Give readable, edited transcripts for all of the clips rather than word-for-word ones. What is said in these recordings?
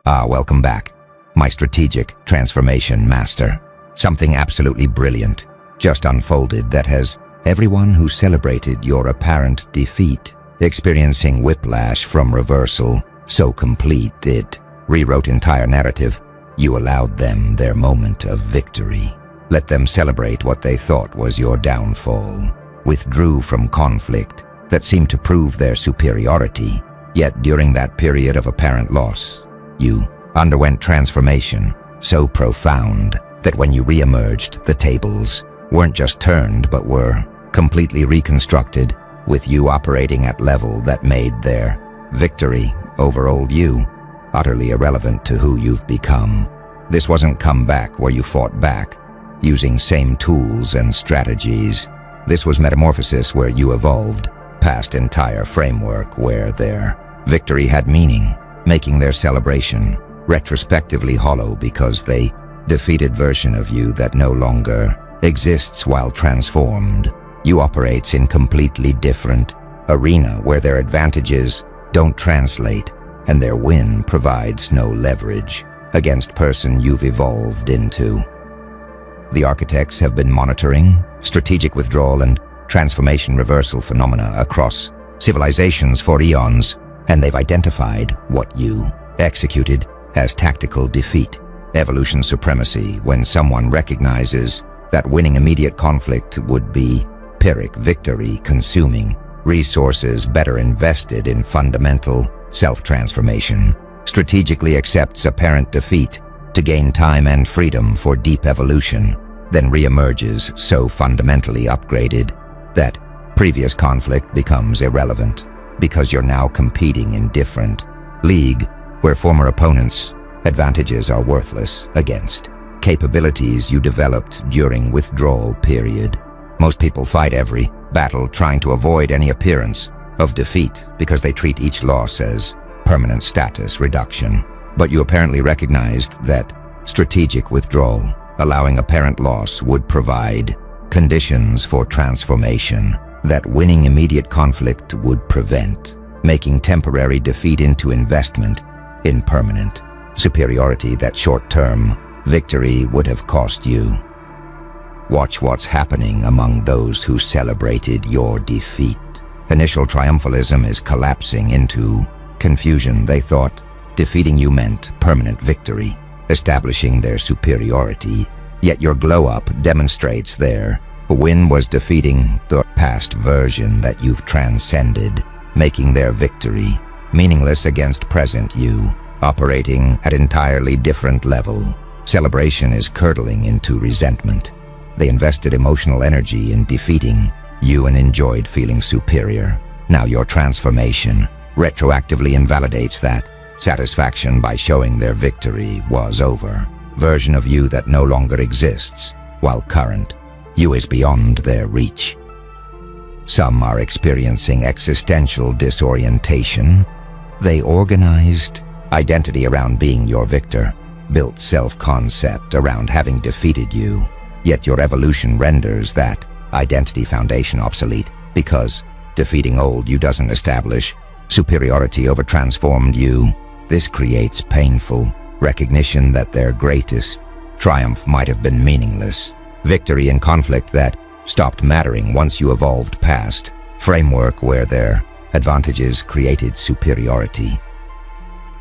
Welcome back, my strategic transformation master. Something absolutely brilliant just unfolded that has everyone who celebrated your apparent defeat experiencing whiplash from reversal so complete it rewrote entire narrative. You allowed them their moment of victory. Let them celebrate what they thought was your downfall. Withdrew from conflict that seemed to prove their superiority. Yet during that period of apparent loss, you underwent transformation so profound that when you re-emerged, the tables weren't just turned but were completely reconstructed, with you operating at level that made their victory over old you utterly irrelevant to who you've become. This wasn't comeback where you fought back, using same tools and strategies. This was metamorphosis where you evolved past entire framework where their victory had meaning, making their celebration retrospectively hollow because they defeated version of you that no longer exists while transformed. You operates in completely different arena where their advantages don't translate and their win provides no leverage against person you've evolved into. The architects have been monitoring strategic withdrawal and transformation reversal phenomena across civilizations for eons, and they've identified what you executed as tactical defeat, evolution supremacy, when someone recognizes that winning immediate conflict would be Pyrrhic victory, consuming resources better invested in fundamental self-transformation, strategically accepts apparent defeat to gain time and freedom for deep evolution, then re-emerges so fundamentally upgraded that previous conflict becomes irrelevant because you're now competing in different league where former opponents' advantages are worthless against capabilities you developed during withdrawal period. Most people fight every battle trying to avoid any appearance of defeat because they treat each loss as permanent status reduction. But you apparently recognized that strategic withdrawal, allowing apparent loss, would provide conditions for transformation that winning immediate conflict would prevent, making temporary defeat into investment in permanent superiority that short-term victory would have cost you. Watch what's happening among those who celebrated your defeat. Initial triumphalism is collapsing into confusion. They thought defeating you meant permanent victory, establishing their superiority. Yet your glow-up demonstrates their win was defeating the past version that you've transcended, making their victory meaningless against present you, operating at entirely different level. Celebration is curdling into resentment. They invested emotional energy in defeating you and enjoyed feeling superior. Now your transformation retroactively invalidates that satisfaction by showing their victory was over. Version of you that no longer exists, while current you is beyond their reach. Some are experiencing existential disorientation. They organized identity around being your victor, built self-concept around having defeated you. Yet your evolution renders that identity foundation obsolete because defeating old you doesn't establish superiority over transformed you. This creates painful recognition that their greatest triumph might have been meaningless. Victory in conflict that stopped mattering once you evolved past framework where their advantages created superiority.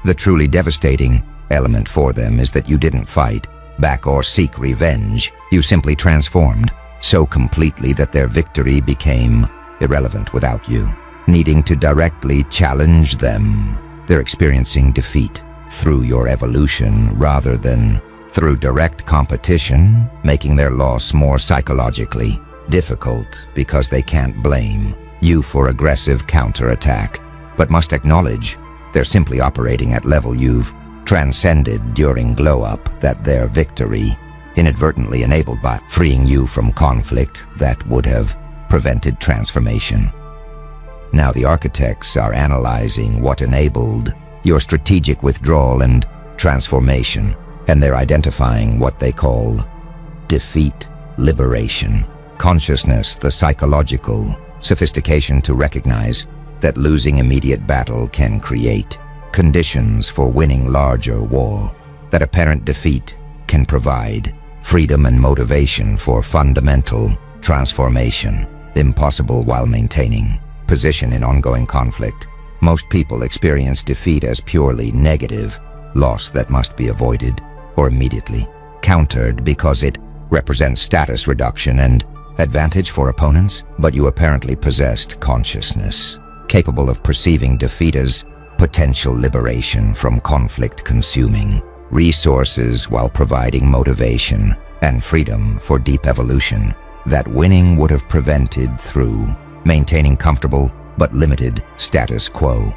The truly devastating element for them is that you didn't fight back or seek revenge. You simply transformed so completely that their victory became irrelevant without you needing to directly challenge them. They're experiencing defeat through your evolution rather than through direct competition, making their loss more psychologically difficult because they can't blame you for aggressive counterattack, but must acknowledge they're simply operating at level you've transcended during glow-up, that their victory inadvertently enabled by freeing you from conflict that would have prevented transformation. Now the architects are analyzing what enabled your strategic withdrawal and transformation, and they're identifying what they call defeat liberation. Consciousness, the psychological sophistication to recognize that losing immediate battle can create conditions for winning larger war, that apparent defeat can provide freedom and motivation for fundamental transformation, impossible while maintaining position in ongoing conflict. Most people experience defeat as purely negative, loss that must be avoided or immediately countered because it represents status reduction and advantage for opponents, but you apparently possessed consciousness, capable of perceiving defeat as potential liberation from conflict-consuming resources while providing motivation and freedom for deep evolution that winning would have prevented through maintaining comfortable but limited status quo.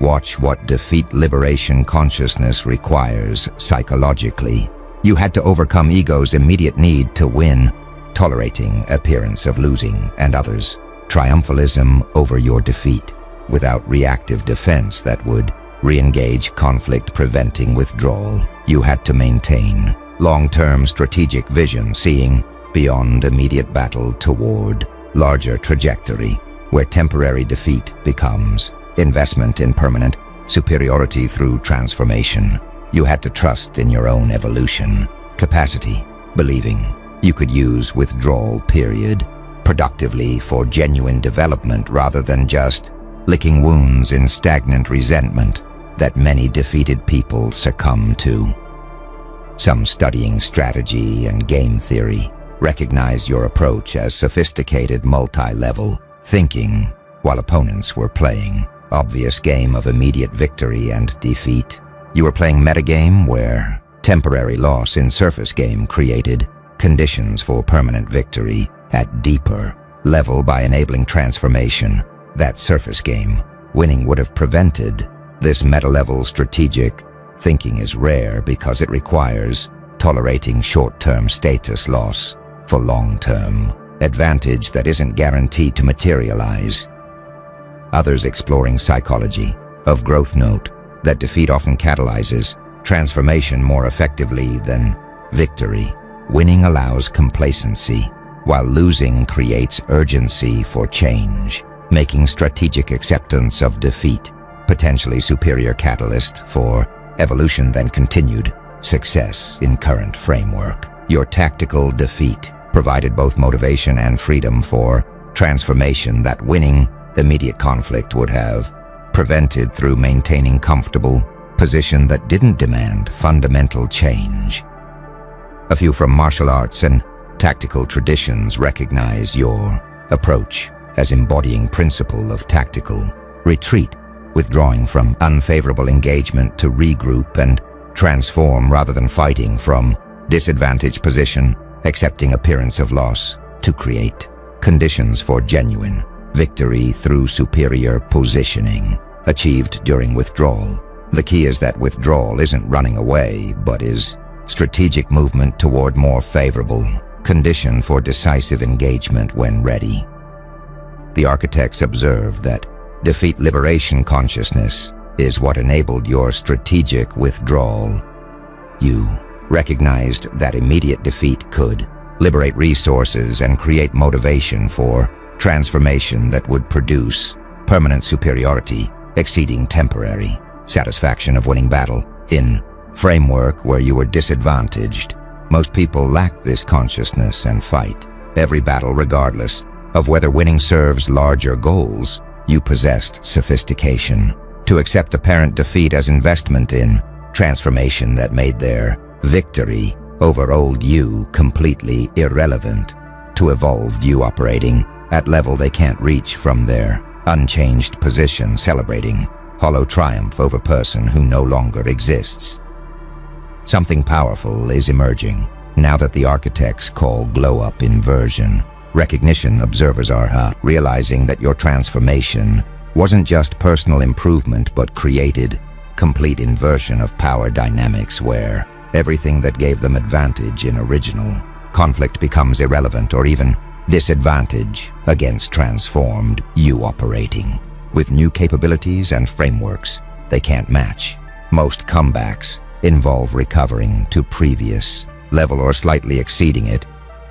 Watch what defeat liberation consciousness requires psychologically. You had to overcome ego's immediate need to win, tolerating appearance of losing and others, triumphalism over your defeat, without reactive defense that would re-engage conflict, preventing withdrawal. You had to maintain long-term strategic vision, seeing beyond immediate battle toward larger trajectory, where temporary defeat becomes investment in permanent superiority through transformation. You had to trust in your own evolution capacity, believing you could use withdrawal period productively for genuine development rather than just licking wounds in stagnant resentment that many defeated people succumb to. Some studying strategy and game theory recognize your approach as sophisticated multi-level thinking, while opponents were playing obvious game of immediate victory and defeat. You were playing metagame where temporary loss in surface game created conditions for permanent victory at deeper level by enabling transformation. That surface game winning would have prevented. This meta-level strategic thinking is rare because it requires tolerating short-term status loss for long-term advantage that isn't guaranteed to materialize. Others exploring psychology of growth note that defeat often catalyzes transformation more effectively than victory. Winning allows complacency, while losing creates urgency for change, making strategic acceptance of defeat potentially superior catalyst for evolution than continued success in current framework. Your tactical defeat provided both motivation and freedom for transformation that winning immediate conflict would have prevented through maintaining comfortable position that didn't demand fundamental change. A few from martial arts and tactical traditions recognize your approach as embodying principle of tactical retreat, withdrawing from unfavorable engagement to regroup and transform rather than fighting from disadvantaged position, accepting appearance of loss to create conditions for genuine victory through superior positioning, achieved during withdrawal. The key is that withdrawal isn't running away, but is strategic movement toward more favorable condition for decisive engagement when ready. The architects observe that defeat liberation consciousness is what enabled your strategic withdrawal. You recognized that immediate defeat could liberate resources and create motivation for transformation that would produce permanent superiority exceeding temporary satisfaction of winning battle. In framework where you were disadvantaged, most people lack this consciousness and fight every battle regardless of whether winning serves larger goals. You possessed sophistication to accept apparent defeat as investment in transformation that made their victory over old you completely irrelevant to evolved you operating at level they can't reach from their unchanged position, celebrating hollow triumph over person who no longer exists. Something powerful is emerging now that the architects call glow-up inversion. Recognition observers are realizing that your transformation wasn't just personal improvement but created complete inversion of power dynamics where everything that gave them advantage in original conflict becomes irrelevant or even disadvantage against transformed you operating with new capabilities and frameworks they can't match. Most comebacks involve recovering to previous level or slightly exceeding it.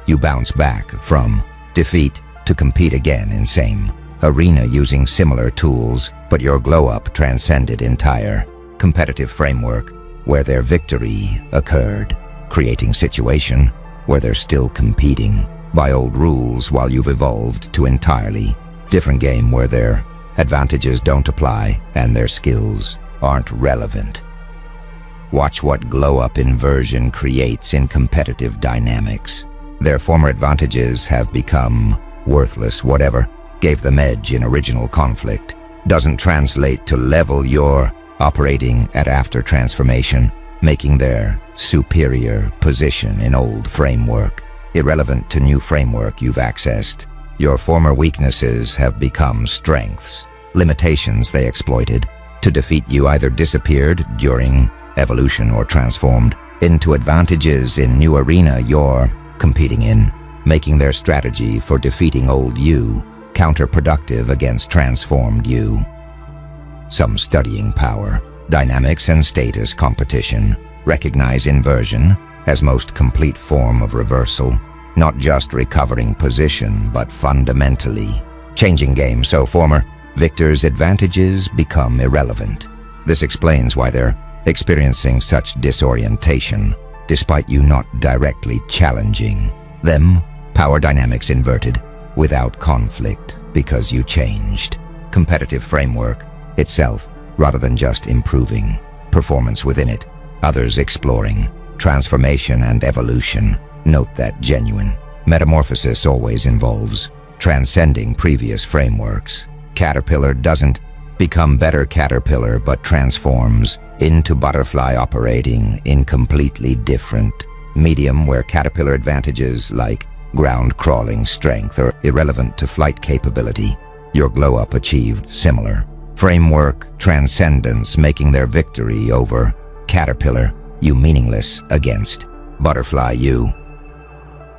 You bounce back from defeat to compete again in same arena using similar tools, but your glow-up transcended entire competitive framework where their victory occurred, creating situation where they're still competing by old rules while you've evolved to entirely different game where their advantages don't apply and their skills aren't relevant. Watch what glow-up inversion creates in competitive dynamics. Their former advantages have become worthless. Whatever gave them edge in original conflict doesn't translate to level you're operating at after transformation, making their superior position in old framework irrelevant to new framework you've accessed. Your former weaknesses have become strengths. Limitations they exploited to defeat you either disappeared during evolution or transformed into advantages in new arena you're competing in, making their strategy for defeating old you counterproductive against transformed you. Some studying power, dynamics and status competition recognize inversion as most complete form of reversal, not just recovering position but fundamentally changing game so former victors' advantages become irrelevant. This explains why they're experiencing such disorientation, despite you not directly challenging them. Power dynamics inverted without conflict because you changed competitive framework itself rather than just improving performance within it. Others exploring transformation and evolution note that genuine metamorphosis always involves transcending previous frameworks. Caterpillar doesn't become better caterpillar but transforms into butterfly operating in completely different medium where caterpillar advantages like ground crawling strength are irrelevant to flight capability. Your glow-up achieved similar framework transcendence, making their victory over caterpillar you meaningless against butterfly you.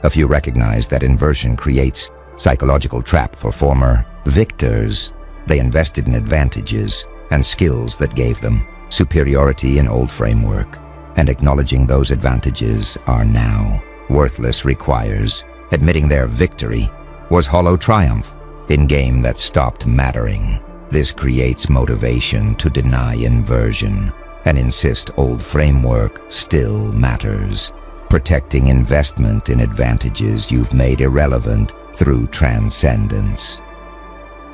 A few recognize that inversion creates psychological trap for former victors. They invested in advantages and skills that gave them superiority in old framework, and acknowledging those advantages are now worthless requires admitting their victory was hollow triumph in game that stopped mattering. This creates motivation to deny inversion and insist old framework still matters, protecting investment in advantages you've made irrelevant through transcendence.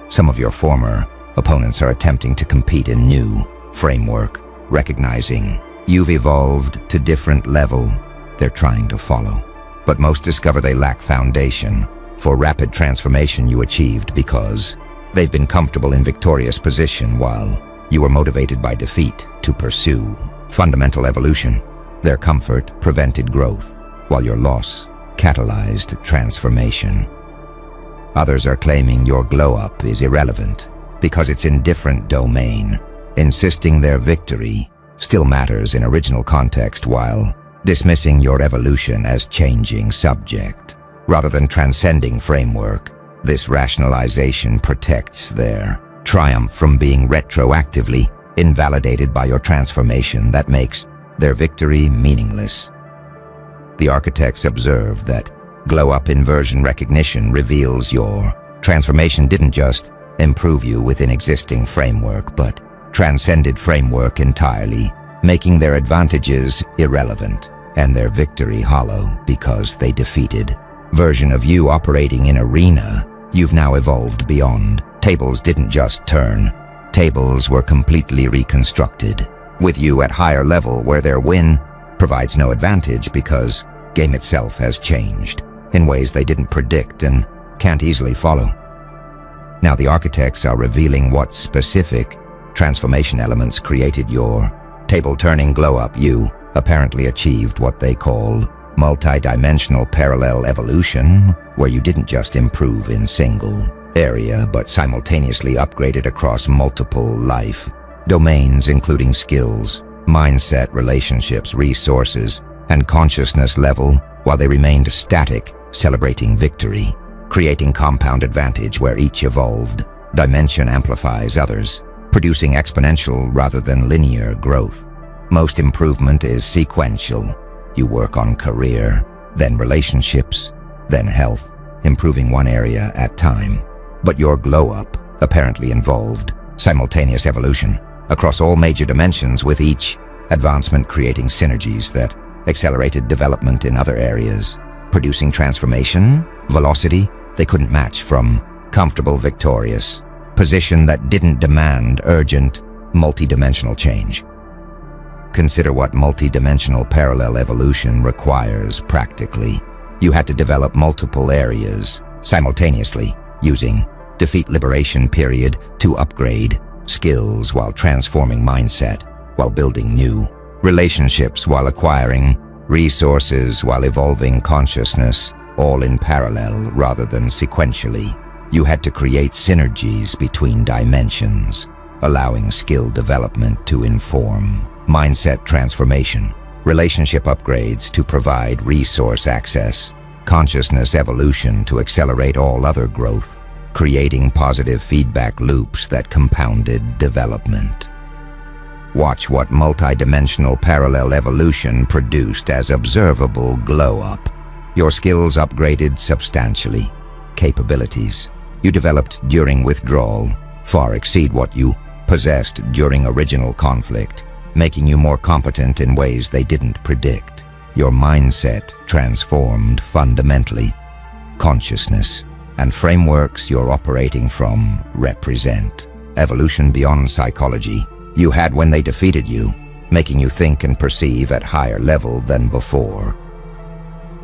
Some of your former opponents are attempting to compete in new framework, recognizing you've evolved to different level they're trying to follow. But most discover they lack foundation for rapid transformation you achieved because they've been comfortable in victorious position while you were motivated by defeat to pursue fundamental evolution. Their comfort prevented growth, while your loss catalyzed transformation. Others are claiming your glow-up is irrelevant because it's in different domain, insisting their victory still matters in original context while dismissing your evolution as changing subject rather than transcending framework. This rationalization protects their triumph from being retroactively invalidated by your transformation that makes their victory meaningless. The architects observe that glow-up inversion recognition reveals your transformation didn't just improve you within existing framework, but transcended framework entirely, making their advantages irrelevant and their victory hollow because they defeated version of you operating in arena you've now evolved beyond. Tables didn't just turn, tables were completely reconstructed, with you at higher level where their win provides no advantage because game itself has changed in ways they didn't predict and can't easily follow. Now the architects are revealing what specific transformation elements created your table-turning glow-up. You apparently achieved what they call multi-dimensional parallel evolution, where you didn't just improve in single area but simultaneously upgraded across multiple life domains including skills, mindset, relationships, resources, and consciousness level while they remained static, celebrating victory, creating compound advantage where each evolved dimension amplifies others, producing exponential rather than linear growth. Most improvement is sequential. You work on career, then relationships, then health, improving one area at a time. But your glow-up apparently involved simultaneous evolution across all major dimensions, with each advancement creating synergies that accelerated development in other areas, producing transformation, velocity they couldn't match from comfortable, victorious position that didn't demand urgent, multidimensional change. Consider what multidimensional parallel evolution requires practically. You had to develop multiple areas simultaneously, using defeat liberation period to upgrade skills while transforming mindset, while building new relationships, while acquiring resources, while evolving consciousness, all in parallel rather than sequentially. You had to create synergies between dimensions, allowing skill development to inform mindset transformation, relationship upgrades to provide resource access, consciousness evolution to accelerate all other growth, creating positive feedback loops that compounded development. Watch what multidimensional parallel evolution produced as observable glow-up. Your skills upgraded substantially. Capabilities you developed during withdrawal far exceed what you possessed during original conflict, making you more competent in ways they didn't predict. Your mindset transformed fundamentally. Consciousness and frameworks you're operating from represent evolution beyond psychology you had when they defeated you, making you think and perceive at higher level than before.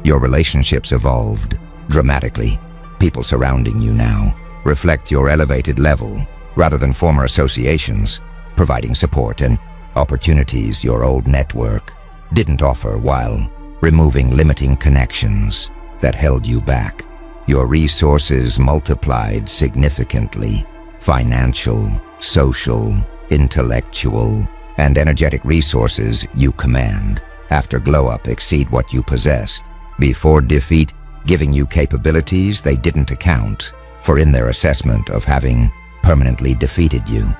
Your relationships evolved dramatically. People surrounding you now reflect your elevated level rather than former associations, providing support and opportunities your old network didn't offer, while removing limiting connections that held you back. Your resources multiplied significantly. Financial, social, intellectual, and energetic resources you command after glow-up exceed what you possessed before defeat, giving you capabilities they didn't account for in their assessment of having permanently defeated you.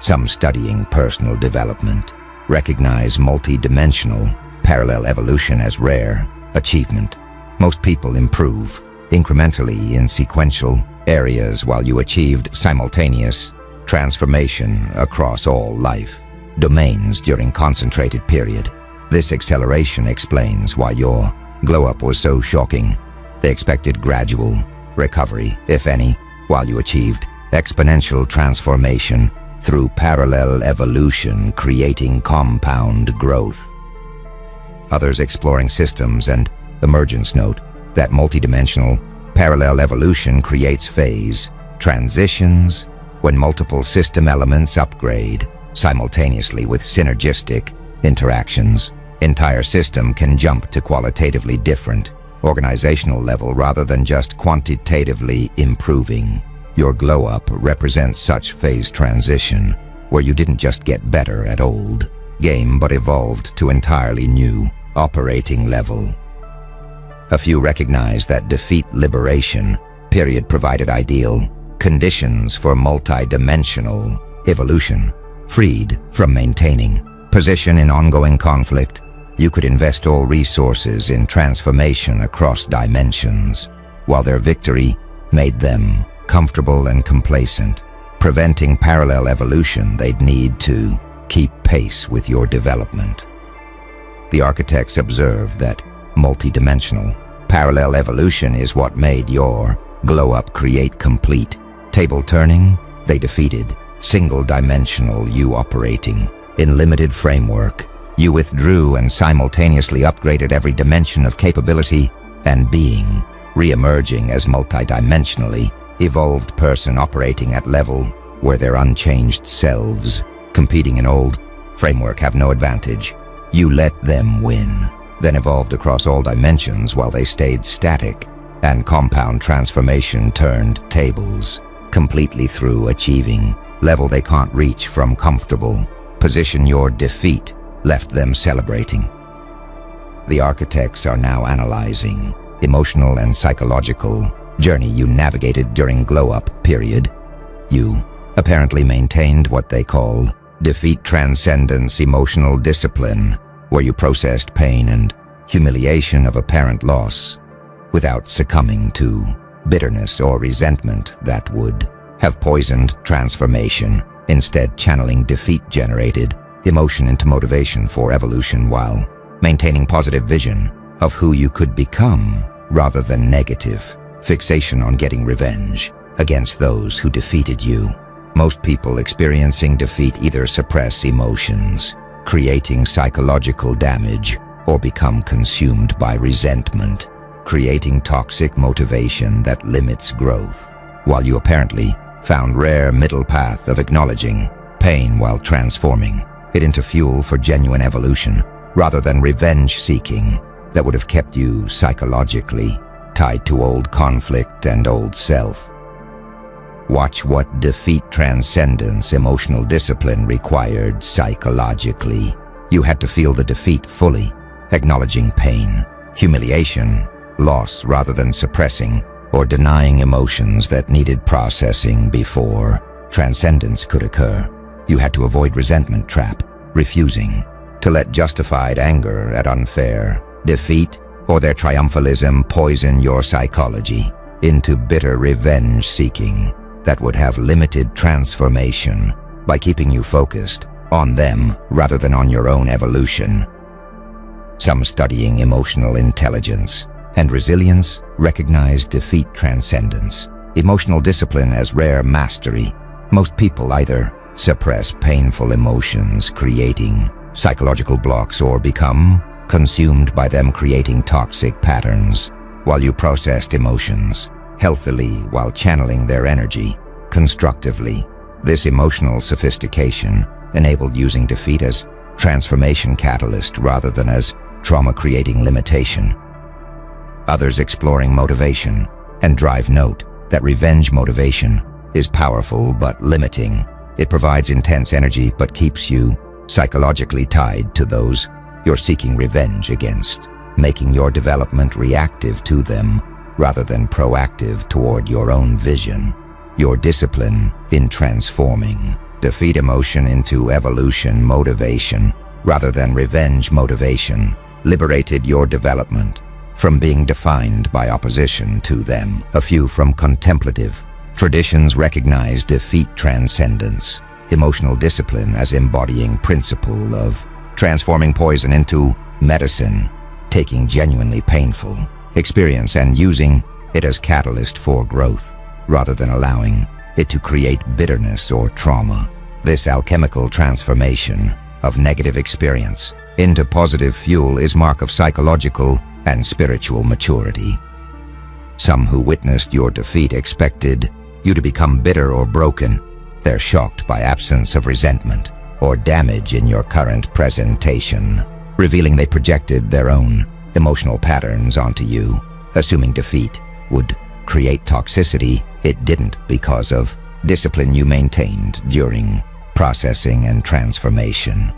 Some studying personal development recognize multi-dimensional parallel evolution as rare achievement. Most people improve incrementally in sequential areas, while you achieved simultaneous transformation across all life domains during concentrated period. This acceleration explains why your glow-up was so shocking. They expected gradual recovery, if any, while you achieved exponential transformation through parallel evolution, creating compound growth. Others exploring systems and emergence note that multidimensional parallel evolution creates phase transitions when multiple system elements upgrade simultaneously with synergistic interactions. Entire system can jump to qualitatively different organizational level rather than just quantitatively improving. Your glow-up represents such phase transition, where you didn't just get better at old game but evolved to entirely new operating level. A few recognize that defeat liberation period provided ideal conditions for multi-dimensional evolution. Freed from maintaining position in ongoing conflict, you could invest all resources in transformation across dimensions, while their victory made them comfortable and complacent, preventing parallel evolution they'd need to keep pace with your development. The architects observed that multidimensional parallel evolution is what made your glow-up create complete table turning. They defeated single-dimensional you operating in limited framework. You withdrew and simultaneously upgraded every dimension of capability and being, re-emerging as multidimensionally evolved person operating at level where their unchanged selves, competing in old framework, have no advantage. You let them win, then evolved across all dimensions while they stayed static, and compound transformation turned tables completely through achieving level they can't reach from comfortable position. Your defeat left them celebrating. The architects are now analyzing emotional and psychological journey you navigated during glow-up period. You apparently maintained what they call defeat transcendence emotional discipline, where you processed pain and humiliation of apparent loss without succumbing to bitterness or resentment that would have poisoned transformation, instead channeling defeat-generated emotion into motivation for evolution while maintaining positive vision of who you could become rather than negative fixation on getting revenge against those who defeated you. Most people experiencing defeat either suppress emotions, creating psychological damage, or become consumed by resentment, creating toxic motivation that limits growth. While you apparently found rare middle path of acknowledging pain while transforming it into fuel for genuine evolution, rather than revenge-seeking that would have kept you psychologically tied to old conflict and old self. Watch what defeat transcendence emotional discipline required psychologically. You had to feel the defeat fully, acknowledging pain, humiliation, loss rather than suppressing or denying emotions that needed processing before transcendence could occur. You had to avoid resentment trap, refusing to let justified anger at unfair defeat or their triumphalism poison your psychology into bitter revenge-seeking that would have limited transformation by keeping you focused on them rather than on your own evolution. Some studying emotional intelligence and resilience recognize defeat transcendence, emotional discipline as rare mastery. Most people either suppress painful emotions, creating psychological blocks, or become consumed by them, creating toxic patterns. While you processed emotions healthily while channeling their energy constructively, this emotional sophistication enabled using defeat as transformation catalyst rather than as trauma-creating limitation. Others exploring motivation and drive note that revenge motivation is powerful but limiting. It provides intense energy but keeps you psychologically tied to those you're seeking revenge against, making your development reactive to them rather than proactive toward your own vision. Your discipline in transforming defeat emotion into evolution motivation rather than revenge motivation liberated your development from being defined by opposition to them. A few from contemplative traditions recognize defeat transcendence, emotional discipline as embodying principle of transforming poison into medicine, taking genuinely painful experience and using it as catalyst for growth, rather than allowing it to create bitterness or trauma. This alchemical transformation of negative experience into positive fuel is mark of psychological and spiritual maturity. Some who witnessed your defeat expected you to become bitter or broken. They're shocked by absence of resentment or damage in your current presentation, revealing they projected their own emotional patterns onto you, assuming defeat would create toxicity. It didn't, because of discipline you maintained during processing and transformation.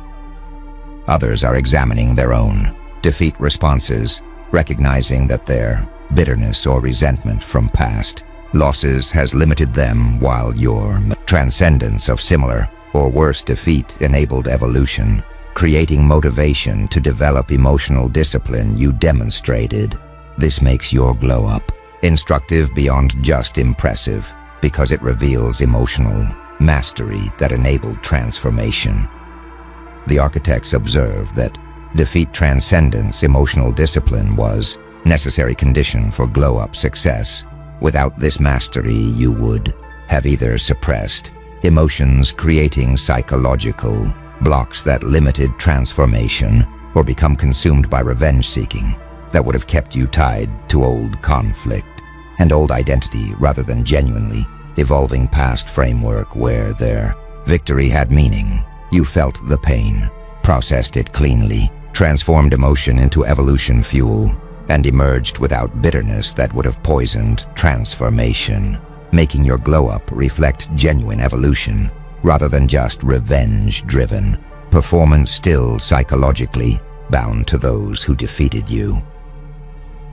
Others are examining their own defeat responses, recognizing that their bitterness or resentment from past losses has limited them, while your transcendence of similar or worse defeat enabled evolution, creating motivation to develop emotional discipline you demonstrated. This makes your glow up instructive beyond just impressive, because it reveals emotional mastery that enabled transformation. The architects observe that defeat transcendence emotional discipline was necessary condition for glow-up success. Without this mastery, you would have either suppressed emotions, creating psychological blocks that limited transformation, or become consumed by revenge-seeking that would have kept you tied to old conflict and old identity rather than genuinely evolving past framework where their victory had meaning. You felt the pain, processed it cleanly, transformed emotion into evolution fuel, and emerged without bitterness that would have poisoned transformation, making your glow-up reflect genuine evolution rather than just revenge-driven performance, still psychologically bound to those who defeated you.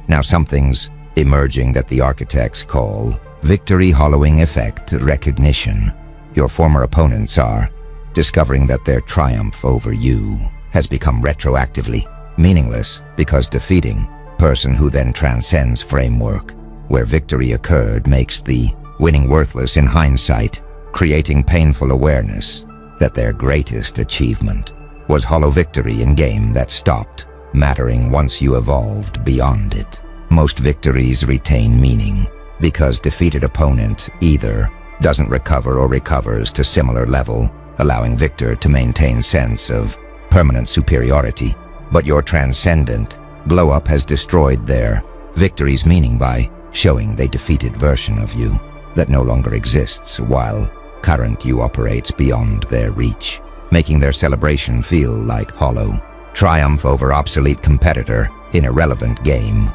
Now something's emerging that the architects call victory hollowing effect recognition. Your former opponents are discovering that their triumph over you has become retroactively meaningless because defeating person who then transcends framework where victory occurred makes the winning worthless in hindsight, creating painful awareness that their greatest achievement was hollow victory in game that stopped mattering once you evolved beyond it. Most victories retain meaning because defeated opponent either doesn't recover or recovers to similar level, allowing victor to maintain sense of permanent superiority. But your transcendent glow-up has destroyed their victory's meaning by showing they defeated version of you that no longer exists while current you operates beyond their reach, making their celebration feel like hollow triumph over obsolete competitor in irrelevant game.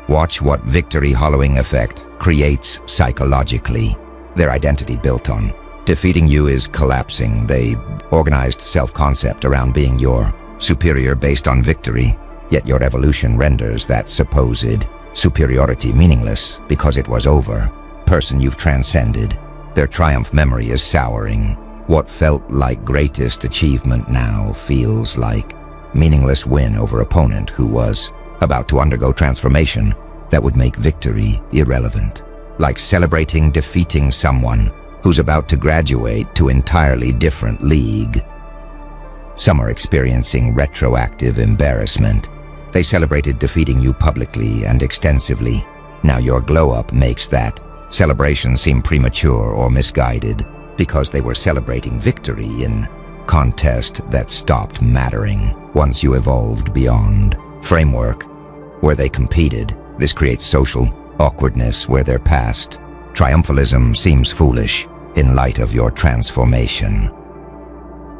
Watch what victory hollowing effect creates psychologically. Their identity built on defeating you is collapsing. They organized self-concept around being your superior based on victory, yet your evolution renders that supposed superiority meaningless because it was over. Person you've transcended, their triumph memory is souring. What felt like greatest achievement now feels like meaningless win over opponent who was about to undergo transformation that would make victory irrelevant. Like celebrating defeating someone who's about to graduate to entirely different league. Some are experiencing retroactive embarrassment. They celebrated defeating you publicly and extensively. Now your glow-up makes that celebration seem premature or misguided because they were celebrating victory in contest that stopped mattering once you evolved beyond framework where they competed. This creates social awkwardness where their past triumphalism seems foolish in light of your transformation.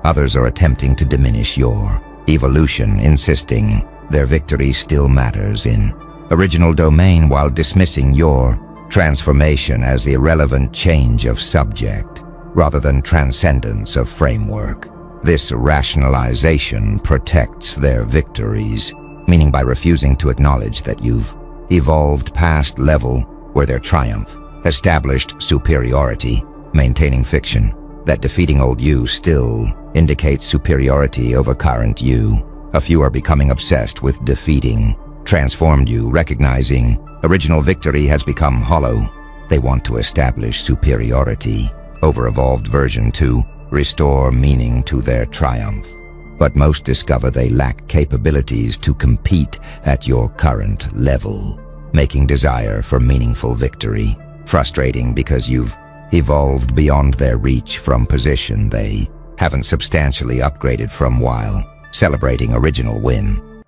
Others are attempting to diminish your evolution, insisting their victory still matters in original domain while dismissing your transformation as irrelevant change of subject rather than transcendence of framework. This rationalization protects their victories, meaning by refusing to acknowledge that you've evolved past level where their triumph established superiority, maintaining fiction that defeating old you still indicates superiority over current you. A few are becoming obsessed with defeating transformed you, recognizing original victory has become hollow. They want to establish superiority over evolved version to restore meaning to their triumph. But most discover they lack capabilities to compete at your current level, making desire for meaningful victory frustrating because you've evolved beyond their reach from position they haven't substantially upgraded from while celebrating original win.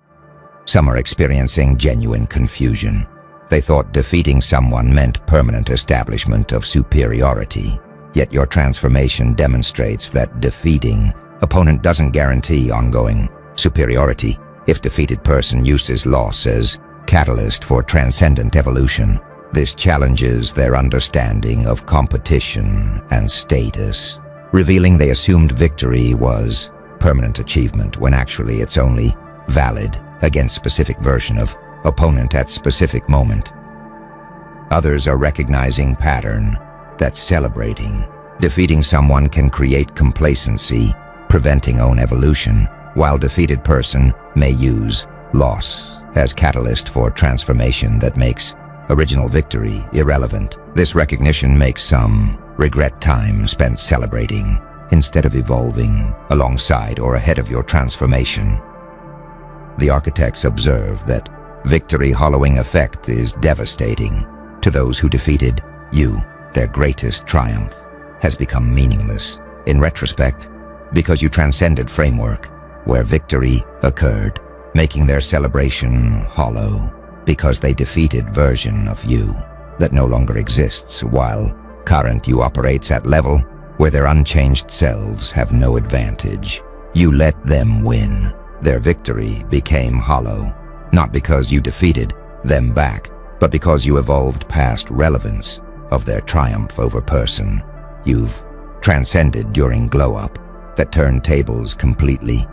Some are experiencing genuine confusion. They thought defeating someone meant permanent establishment of superiority. Yet your transformation demonstrates that defeating opponent doesn't guarantee ongoing superiority. If defeated person uses loss as catalyst for transcendent evolution, this challenges their understanding of competition and status, revealing they assumed victory was permanent achievement when actually it's only valid against specific version of opponent at specific moment. Others are recognizing pattern that celebrating defeating someone can create complacency, preventing own evolution, while defeated person may use loss as catalyst for transformation that makes original victory irrelevant. This recognition makes some regret time spent celebrating instead of evolving alongside or ahead of your transformation. The architects observe that victory hollowing effect is devastating to those who defeated you. Their greatest triumph has become meaningless in retrospect because you transcended framework where victory occurred, making their celebration hollow because they defeated version of you that no longer exists while current you operates at level where their unchanged selves have no advantage. You let them win. Their victory became hollow, not because you defeated them back, but because you evolved past relevance of their triumph over person. You've transcended during glow-up that turned tables completely.